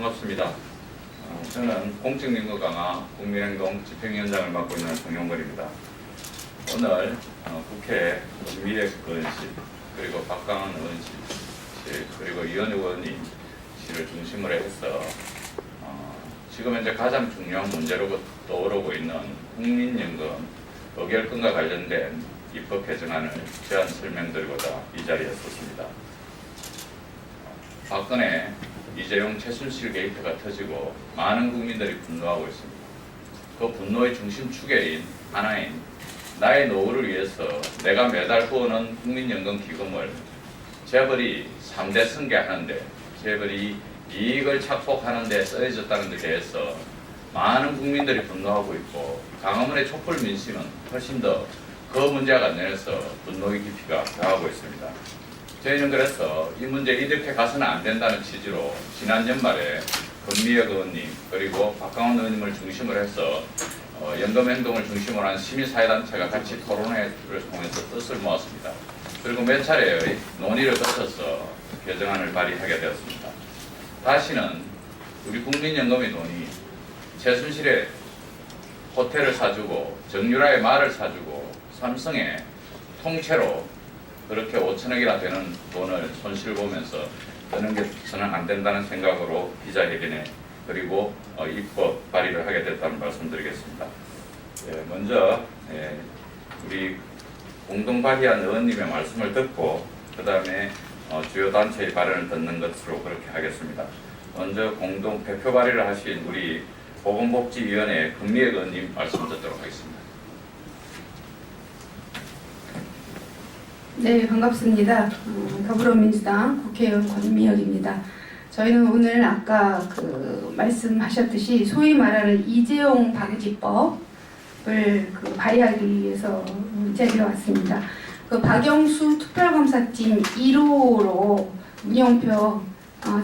반갑습니다. 저는 공직민주 강화 국민행동 집행위원장을 맡고 있는 송영걸입니다. 오늘 국회 권미애 의원실, 그리고 박강원 의원실, 그리고 이현우 의원님실을 중심으로 해서 지금 현재 가장 중요한 문제로 떠오르고 있는 국민연금 의결권과 관련된 입법 개정안을 제안 설명드리고자 이 자리에 섰습니다. 박근혜, 이재용, 최순실 게이트가 터지고 많은 국민들이 분노하고 있습니다. 그 분노의 중심축인 하나인 나의 노후를 위해서 내가 매달 부어는 국민연금 기금을 재벌이 3대 승계하는데, 재벌이 이익을 착복하는 데 쓰여졌다는 데 대해서 많은 국민들이 분노하고 있고, 광화문의 촛불 민심은 훨씬 더 그 문제와 관련해서 분노의 깊이가 더하고 있습니다. 저희는 그래서 이 문제 이렇게 가서는 안 된다는 취지로 지난 연말에 권미애 의원님 그리고 박강원 의원님을 중심으로 해서 연금행동을 중심으로 한 시민사회단체가 같이 토론회를 통해서 뜻을 모았습니다. 그리고 몇 차례의 논의를 거쳐서 개정안을 발의하게 되었습니다. 다시는 우리 국민연금의 돈이 최순실의 호텔을 사주고 정유라의 말을 사주고 삼성의 통째로 그렇게 5천억이나 되는 돈을 손실 보면서 쓰는 게 저는 안 된다는 생각으로 기자회견에 그리고 입법 발의를 하게 됐다는 말씀드리겠습니다. 먼저 우리 공동 발의한 의원님의 말씀을 듣고 그 다음에 주요 단체의 발언을 듣는 것으로 그렇게 하겠습니다. 먼저 공동 대표 발의를 하신 우리 보건복지위원회 권미애 의원님 말씀 듣도록 하겠습니다. 네, 반갑습니다. 더불어민주당 국회의원 권미혁입니다. 저희는 오늘 아까 말씀하셨듯이 소위 말하는 이재용 방지법을 발의하기 위해서 이 자리에 왔습니다. 박영수 특별검사팀 1호로 문영표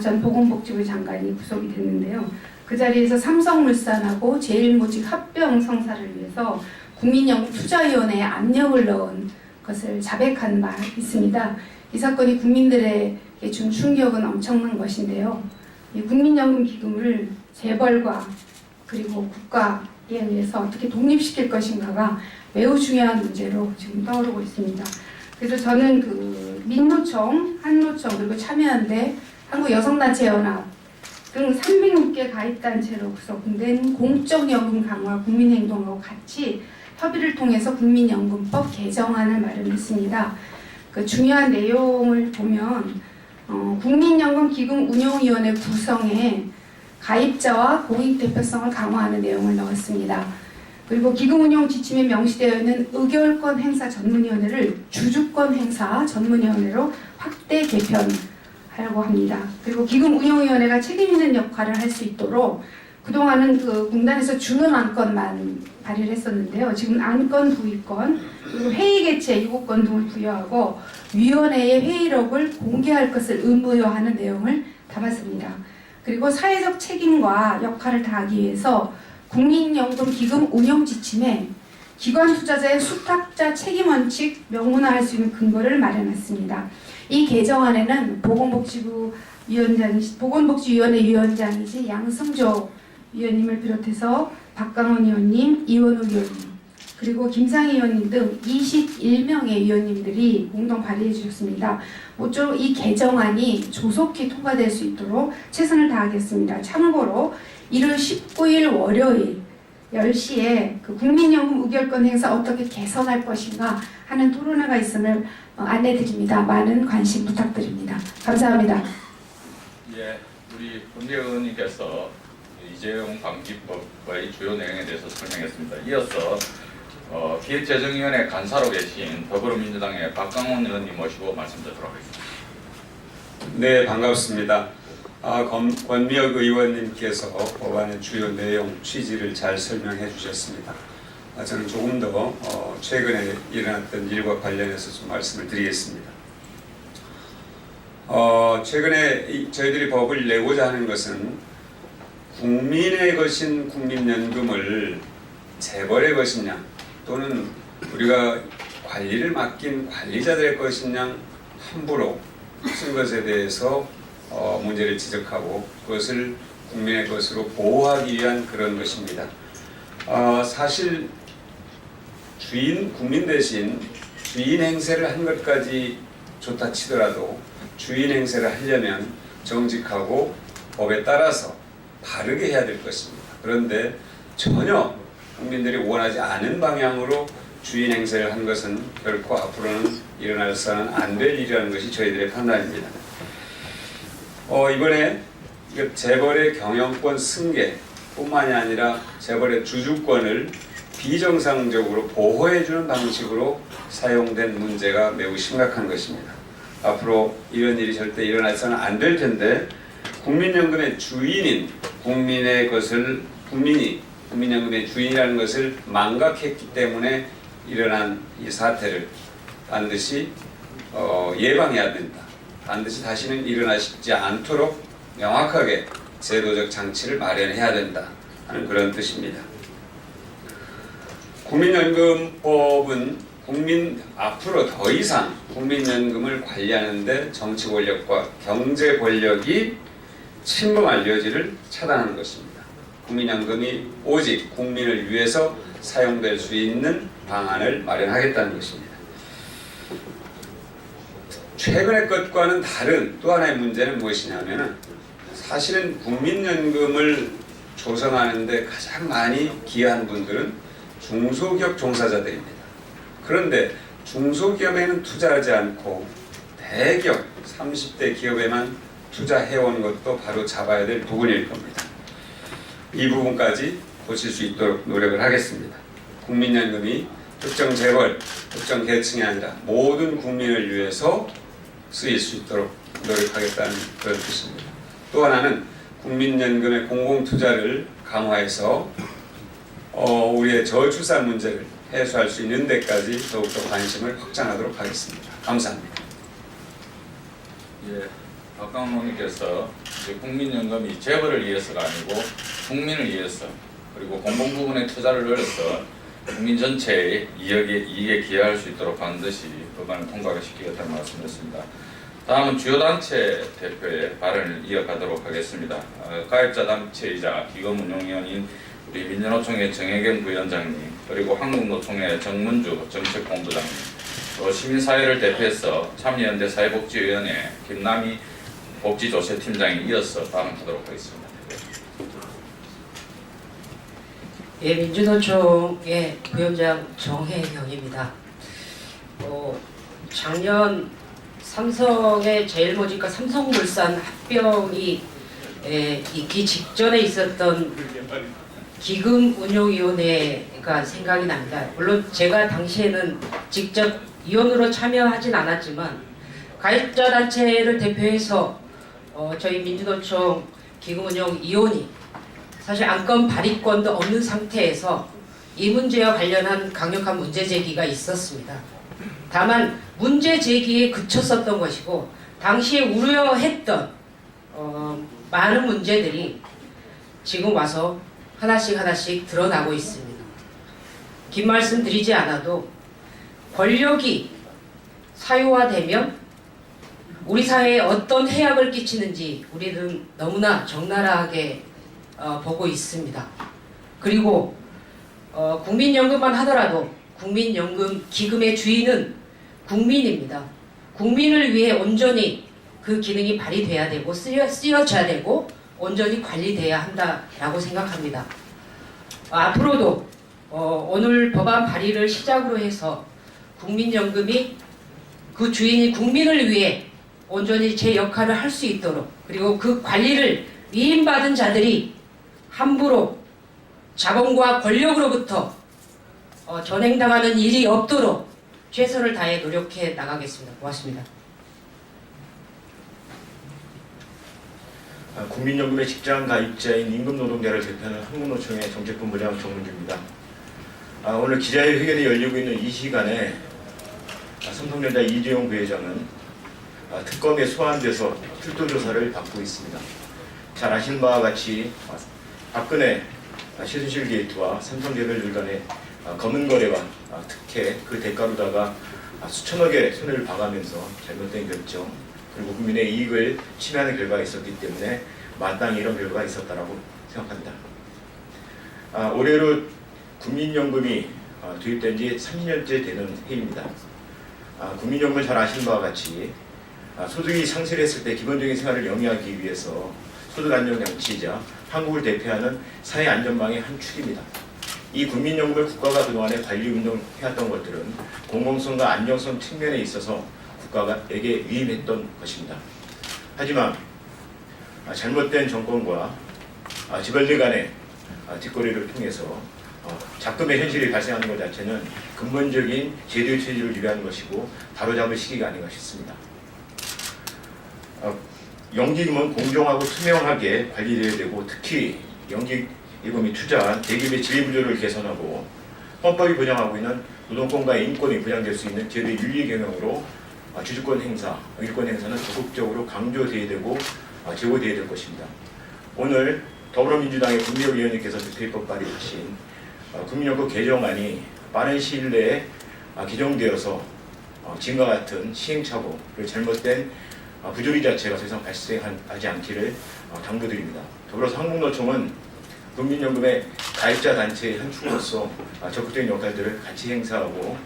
전 보건복지부 장관이 구속이 됐는데요. 그 자리에서 삼성물산하고 제일모직 합병 성사를 위해서 국민연금 투자위원회에 압력을 넣은 것을 자백한 바 있습니다. 이 사건이 국민들에게 준 충격은 엄청난 것인데요. 이 국민연금 기금을 재벌과 그리고 국가에 의해서 어떻게 독립시킬 것인가가 매우 중요한 문제로 지금 떠오르고 있습니다. 그래서 저는 민노총, 한노총, 그리고 참여연대, 한국여성단체연합 등 306개 가입단체로 구성된 공적연금 강화 국민행동하고 같이 협의를 통해서 국민연금법 개정안을 마련했습니다. 중요한 내용을 보면 국민연금 기금 운용위원회 구성에 가입자와 공익 대표성을 강화하는 내용을 넣었습니다. 그리고 기금 운용 지침에 명시되어 있는 의결권 행사 전문위원회를 주주권 행사 전문위원회로 확대 개편하려고 합니다. 그리고 기금 운용위원회가 책임 있는 역할을 할 수 있도록 그동안은 공단에서 주는 안건만 발의를 했었는데요. 지금 안건, 부의권, 그리고 회의 개최, 요구권 등을 부여하고 위원회의 회의록을 공개할 것을 의무화하는 내용을 담았습니다. 그리고 사회적 책임과 역할을 다하기 위해서 국민연금 기금 운영 지침에 기관 투자자의 수탁자 책임 원칙 명문화할 수 있는 근거를 마련했습니다. 이 개정안에는 보건복지위원회 위원장이지 양승조 위원님을 비롯해서 박강원 의원님, 이원우 의원님, 그리고 김상희 의원님 등 21명의 의원님들이 공동 발의해 주셨습니다. 모쪼록 이 개정안이 조속히 통과될 수 있도록 최선을 다하겠습니다. 참고로 1월 19일 월요일 10시에 국민연금 의결권 행사 어떻게 개선할 것인가 하는 토론회가 있음을 안내드립니다. 많은 관심 부탁드립니다. 감사합니다. 예, 우리 권미애 의원님께서 이재용 방지법의 주요 내용에 대해서 설명했습니다. 이어서 기획재정위원회 간사로 계신 더불어민주당의 박강원 의원님 모시고 말씀 듣도록 하겠습니다. 네, 반갑습니다. 권미혁 의원님께서 법안의 주요 내용, 취지를 잘 설명해 주셨습니다. 저는 조금 더 최근에 일어났던 일과 관련해서 좀 말씀을 드리겠습니다. 최근에 저희들이 법을 내고자 하는 것은 국민의 것인 국민연금을 재벌의 것이냐 또는 우리가 관리를 맡긴 관리자들의 것이냐 함부로 쓴 것에 대해서 문제를 지적하고 그것을 국민의 것으로 보호하기 위한 그런 것입니다. 사실 국민 대신 주인 행세를 한 것까지 좋다 치더라도 주인 행세를 하려면 정직하고 법에 따라서 바르게 해야 될 것입니다. 그런데 전혀 국민들이 원하지 않은 방향으로 주인 행세를 한 것은 결코 앞으로는 일어나서는 안 될 일이라는 것이 저희들의 판단입니다. 이번에 재벌의 경영권 승계뿐만이 아니라 재벌의 주주권을 비정상적으로 보호해주는 방식으로 사용된 문제가 매우 심각한 것입니다. 앞으로 이런 일이 절대 일어나서는 안 될 텐데 국민연금의 주인인 국민의 것을 국민연금의 주인이라는 것을 망각했기 때문에 일어난 이 사태를 반드시 예방해야 된다. 반드시 다시는 일어나지 않도록 명확하게 제도적 장치를 마련해야 된다 하는 그런 뜻입니다. 국민연금법은 앞으로 더 이상 국민연금을 관리하는데 정치 권력과 경제 권력이 침범할 여지를 차단하는 것입니다. 국민연금이 오직 국민을 위해서 사용될 수 있는 방안을 마련하겠다는 것입니다. 최근의 것과는 다른 또 하나의 문제는 무엇이냐면 사실은 국민연금을 조성하는데 가장 많이 기여한 분들은 중소기업 종사자들입니다. 그런데 중소기업에는 투자하지 않고 대기업 30대 기업에만 투자해온 것도 바로 잡아야 될 부분일 겁니다. 이 부분까지 고칠 수 있도록 노력을 하겠습니다. 국민연금이 특정 재벌, 특정 계층이 아니라 모든 국민을 위해서 쓰일 수 있도록 노력하겠다는 그런 뜻입니다. 또 하나는 국민연금의 공공투자를 강화해서 우리의 저출산 문제를 해소할 수 있는 데까지 더욱더 관심을 확장하도록 하겠습니다. 감사합니다. 예, 박강원 의원님께서 국민연금이 재벌을 위해서가 아니고 국민을 위해서 그리고 공공 부분의 투자를 늘려서 국민 전체의 이익에 기여할 수 있도록 반드시 법안을 통과시키겠다는 말씀드렸습니다. 다음은 주요 단체 대표의 발언을 이어가도록 하겠습니다. 가입자 단체이자 기금 운영위원인 우리 민주노총의 정혜경 부위원장님, 그리고 한국노총의 정문주 정책본부장님, 또 시민사회를 대표해서 참여연대 사회복지위원회 김남희 복지조세팀장이 이어서 발언하도록 하겠습니다. 예, 민주노총의 부위원장 정혜경입니다. 작년 삼성의 제일모직과 삼성물산 합병이 있기 직전에 있었던 기금운용위원회가 생각이 납니다. 물론 제가 당시에는 직접 위원으로 참여하진 않았지만 가입자 단체를 대표해서 저희 민주노총 기금운용위원이 사실 안건 발의권도 없는 상태에서 이 문제와 관련한 강력한 문제 제기가 있었습니다. 다만 문제 제기에 그쳤었던 것이고 당시에 우려했던 많은 문제들이 지금 와서 하나씩 드러나고 있습니다. 긴 말씀 드리지 않아도 권력이 사유화되면 우리 사회에 어떤 해악을 끼치는지 우리는 너무나 적나라하게 보고 있습니다. 그리고 국민연금만 하더라도 국민연금 기금의 주인은 국민입니다. 국민을 위해 온전히 그 기능이 발휘돼야 되고 쓰여져야 되고 온전히 관리돼야 한다라고 생각합니다. 앞으로도 오늘 법안 발의를 시작으로 해서 국민연금이 그 주인이 국민을 위해 온전히 제 역할을 할 수 있도록, 그리고 그 관리를 위임받은 자들이 함부로 자본과 권력으로부터 전행당하는 일이 없도록 최선을 다해 노력해 나가겠습니다. 고맙습니다. 국민연금의 직장 가입자인 임금노동자를 대표하는 한국노총의 정책본부장 정문주입니다. 오늘 기자회견이 열리고 있는 이 시간에 삼성전자 이재용 부회장은 특검에 소환돼서 출두조사를 받고 있습니다. 잘 아시는 바와 같이 박근혜 최순실 게이트와 삼성개별 간의 검은 거래와 특혜, 그 대가로다가 수천억의 손해를 봐가면서 잘못된 결정, 그리고 국민의 이익을 침해하는 결과가 있었기 때문에 마땅히 이런 결과가 있었다라고 생각합니다. 올해로 국민연금이 도입된 지 3년째 되는 해입니다. 국민연금을 잘 아시는 바와 같이 소득이 상실했을 때 기본적인 생활을 영위하기 위해서 소득안정장치이자 한국을 대표하는 사회안전망의 한 축입니다. 이 국민연금을 국가가 그동안에 관리운영해왔던 것들은 공공성과 안정성 측면에 있어서 국가에게 위임했던 것입니다. 하지만 잘못된 정권과 지벌들 간의 뒷거리를 통해서 작금의 현실이 발생하는 것 자체는 근본적인 제도 체질을 유리하는 것이고 바로잡을 시기가 아닌가 싶습니다. 연기금은 공정하고 투명하게 관리되어야 되고, 특히 연기금이 투자한 대기업의 지배구조를 개선하고 헌법이 보장하고 있는 노동권과 인권이 보장될 수 있는 제도의 윤리 경영으로 주주권 행사, 의료권 행사는 적극적으로 강조되어야 되고 제고되어야 될 것입니다. 오늘 더불어민주당의 국민의힘 의원님께서 대표입법 발의하신 국민연금 개정안이 빠른 시일 내에 개정되어서 지금과 같은 시행착오 그리고 잘못된 부조리 자체가 더 이상 발생하지 않기를 당부드립니다. 더불어서 한국노총은 국민연금의 가입자 단체의 한 축으로서 적극적인 역할들을 같이 행사하고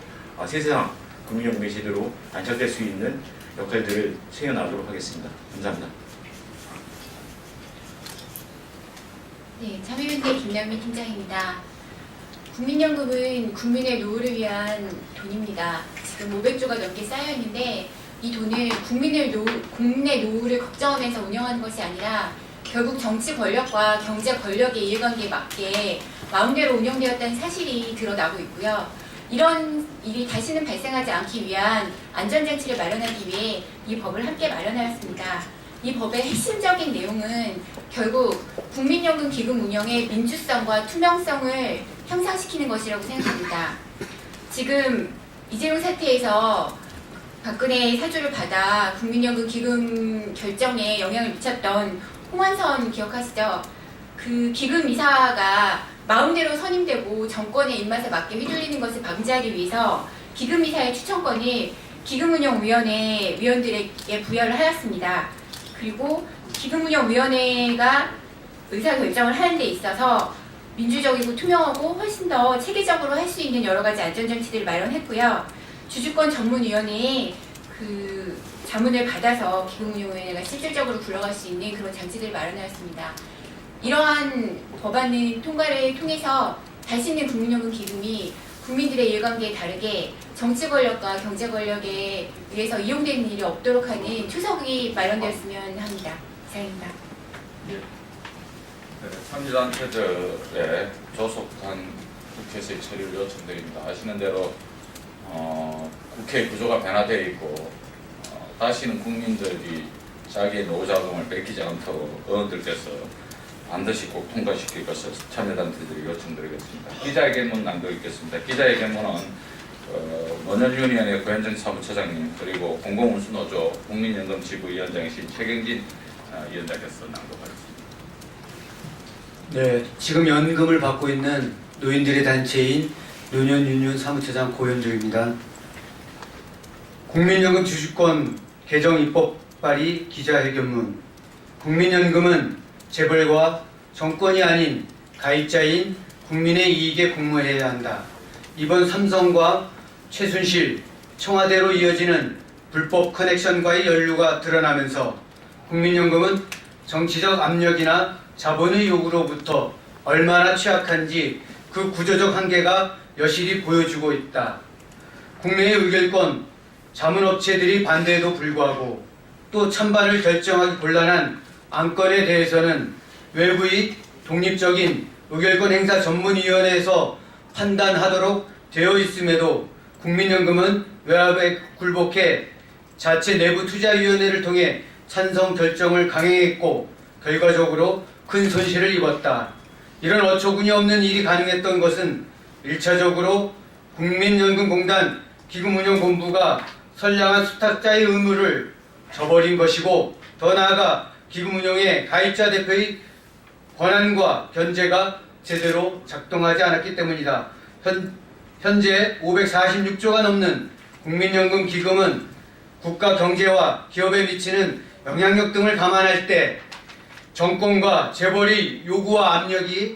세상 국민연금의 제대로 안착될 수 있는 역할들을 수행하도록 하겠습니다. 감사합니다. 네, 참여연대 김남미 팀장입니다. 국민연금은 국민의 노후를 위한 돈입니다. 지금 500조가 넘게 쌓여있는데 이 돈을 국민의 노후를 걱정하면서 운영하는 것이 아니라 결국 정치 권력과 경제 권력의 이해관계에 맞게 마음대로 운영되었다는 사실이 드러나고 있고요. 이런 일이 다시는 발생하지 않기 위한 안전장치를 마련하기 위해 이 법을 함께 마련하였습니다. 이 법의 핵심적인 내용은 결국 국민연금 기금 운영의 민주성과 투명성을 향상시키는 것이라고 생각합니다. 지금 이재용 사태에서 박근혜의 사주를 받아 국민연금 기금 결정에 영향을 미쳤던 홍완선 기억하시죠? 그 기금 이사가 마음대로 선임되고 정권의 입맛에 맞게 휘둘리는 것을 방지하기 위해서 기금 이사의 추천권을 기금운영위원회 위원들에게 부여를 하였습니다. 그리고 기금운영위원회가 의사결정을 하는 데 있어서 민주적이고 투명하고 훨씬 더 체계적으로 할 수 있는 여러 가지 안전장치들을 마련했고요. 주주권 전문위원회에 그 자문을 받아서 기금운용위원회가 실질적으로 굴러갈 수 있는 그런 장치들을 마련하였습니다. 이러한 법안의 통과를 통해서 다시는 국민연금 기금이 국민들의 이해관계에 다르게 정치 권력과 경제 권력에 의해서 이용되는 일이 없도록 하는 초석이 마련되었으면 합니다. 이상입니다. 참여단체들의 조속한 국회에서의 처리를 요청드립니다. 아시는 대로 국회 구조가 변화되어 있고 다시는 국민들이 자기의 노후자금을 뺏기지 않도록 의원들께서 반드시 꼭 통과시킬 것을 참여단체들이 요청드리겠습니다. 기자회견문 남겨있겠습니다. 기자회견문은 원년위원회 고현정 사무처장님 그리고 공공운수노조 국민연금 지부위원장이신 최경진 위원장께서 낭독하겠습니다. 네, 지금 연금을 받고 있는 노인들의 단체인 노년윤윤 사무처장 고현정입니다. 국민연금 주주권 개정 입법 발의 기자회견문. 국민연금은 재벌과 정권이 아닌 가입자인 국민의 이익에 공모해야 한다. 이번 삼성과 최순실, 청와대로 이어지는 불법 커넥션과의 연루가 드러나면서 국민연금은 정치적 압력이나 자본의 요구로부터 얼마나 취약한지 그 구조적 한계가 여실히 보여주고 있다. 국내의 의결권, 자문업체들이 반대에도 불구하고 또 찬반을 결정하기 곤란한 안건에 대해서는 외부의 독립적인 의결권 행사 전문위원회에서 판단하도록 되어 있음에도 국민연금은 외압에 굴복해 자체 내부 투자위원회를 통해 찬성 결정을 강행했고 결과적으로 큰 손실을 입었다. 이런 어처구니 없는 일이 가능했던 것은 1차적으로 국민연금공단 기금운용본부가 선량한 수탁자의 의무를 저버린 것이고 더 나아가 기금운용의 가입자 대표의 권한과 견제가 제대로 작동하지 않았기 때문이다. 현재 546조가 넘는 국민연금 기금은 국가 경제와 기업에 미치는 영향력 등을 감안할 때 정권과 재벌의 요구와 압력이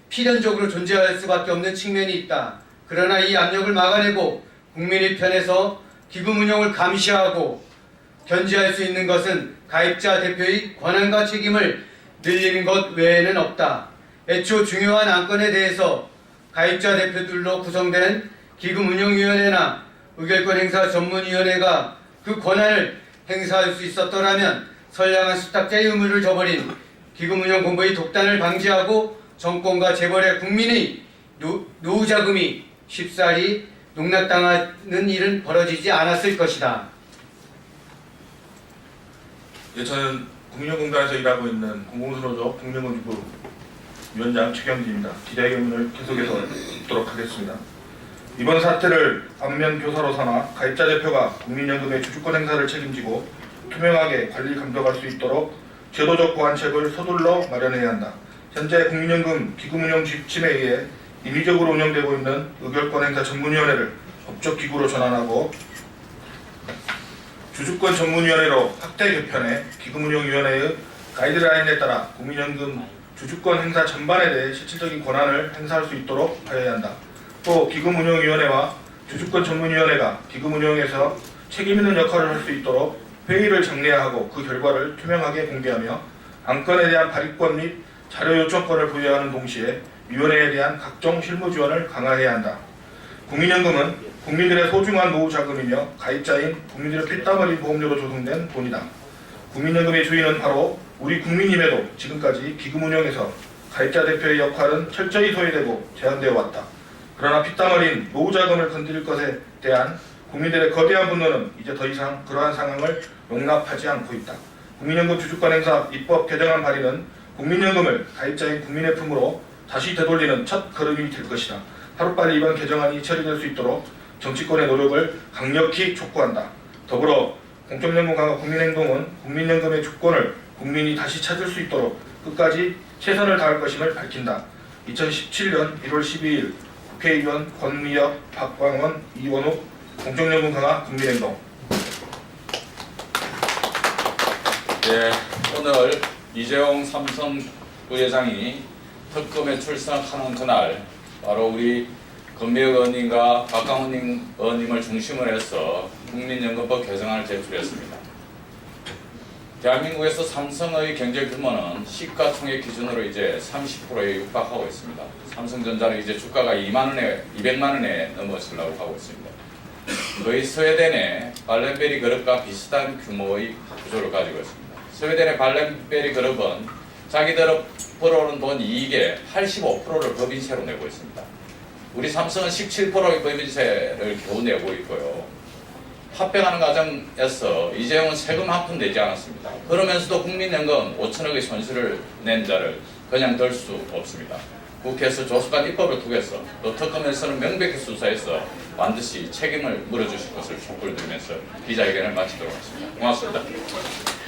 필연적으로 존재할 수밖에 없는 측면이 있다. 그러나 이 압력을 막아내고 국민의 편에서 기금 운용을 감시하고 견제할 수 있는 것은 가입자 대표의 권한과 책임을 늘리는 것 외에는 없다. 애초 중요한 안건에 대해서 가입자 대표들로 구성된 기금운용위원회나 의결권 행사 전문위원회가 그 권한을 행사할 수 있었더라면 선량한 수탁자의 의무를 저버린 기금운용본부의 독단을 방지하고 정권과 재벌의 국민의 노후자금이 쉽사리 농락당하는 일은 벌어지지 않았을 것이다. 예, 저는 국민연금단에서 일하고 있는 공공선호적 국민연금기부 위원장 최경진입니다. 기자회견을 계속해서 듣도록 하겠습니다. 이번 사태를 안면 교사로 삼아 가입자 대표가 국민연금의 주주권 행사를 책임지고 투명하게 관리 감독할 수 있도록 제도적 보완책을 서둘러 마련해야 한다. 현재 국민연금 기금운용 지침에 의해 임의적으로 운영되고 있는 의결권 행사 전문위원회를 법적 기구로 전환하고 주주권 전문위원회로 확대 개편해 기금운용위원회의 가이드라인에 따라 국민연금 주주권 행사 전반에 대해 실질적인 권한을 행사할 수 있도록 하여야 한다. 또 기금운용위원회와 주주권 전문위원회가 기금운용에서 책임 있는 역할을 할 수 있도록 회의를 장려하고 그 결과를 투명하게 공개하며 안건에 대한 발의권 및 자료 요청권을 부여하는 동시에 위원회에 대한 각종 실무 지원을 강화해야 한다. 국민연금은 국민들의 소중한 노후 자금이며 가입자인 국민들의 피땀 흘린 보험료로 조성된 돈이다. 국민연금의 주인은 바로 우리 국민임에도 지금까지 기금운용에서 가입자 대표의 역할은 철저히 소외되고 제한되어 왔다. 그러나 피땀 흘린 노후 자금을 건드릴 것에 대한 국민들의 거대한 분노는 이제 더 이상 그러한 상황을 용납하지 않고 있다. 국민연금 주주권 행사 입법 개정안 발의는 국민연금을 가입자인 국민의 품으로 다시 되돌리는 첫 걸음이 될 것이다. 하루빨리 이번 개정안이 처리될 수 있도록 정치권의 노력을 강력히 촉구한다. 더불어 공적연금 강화 국민행동은 국민연금의 주권을 국민이 다시 찾을 수 있도록 끝까지 최선을 다할 것임을 밝힌다. 2017년 1월 12일 국회의원 권미혁, 박광원, 이원욱 공적연금 강화 국민행동. 네, 오늘 이재용 삼성 부회장이 특검에 출석하는 그날 바로 우리 권미혁 의원님과 박광원 의원님을 중심으로 해서 국민연금법 개정안을 제출했습니다. 대한민국에서 삼성의 경제 규모는 시가총액 기준으로 이제 30%에 육박하고 있습니다. 삼성전자는 이제 주가가 200만 원에 넘어서려고 하고 있습니다. 거의 스웨덴의 발렌베리 그룹과 비슷한 규모의 구조를 가지고 있습니다. 스웨덴의 발렌베리 그룹은 자기들 벌어오는 돈 이익의 85%를 법인세로 내고 있습니다. 우리 삼성은 17%의 법인세를 겨우 내고 있고요. 합병하는 과정에서 이재용은 세금 한 푼 내지 않았습니다. 그러면서도 국민연금 5천억의 손실을 낸 자를 그냥 들 수 없습니다. 국회에서 조속한 입법을 통해서 또 특검에서는 명백히 수사해서 반드시 책임을 물어주실 것을 촉구를 드리면서 기자회견을 마치도록 하겠습니다. 고맙습니다.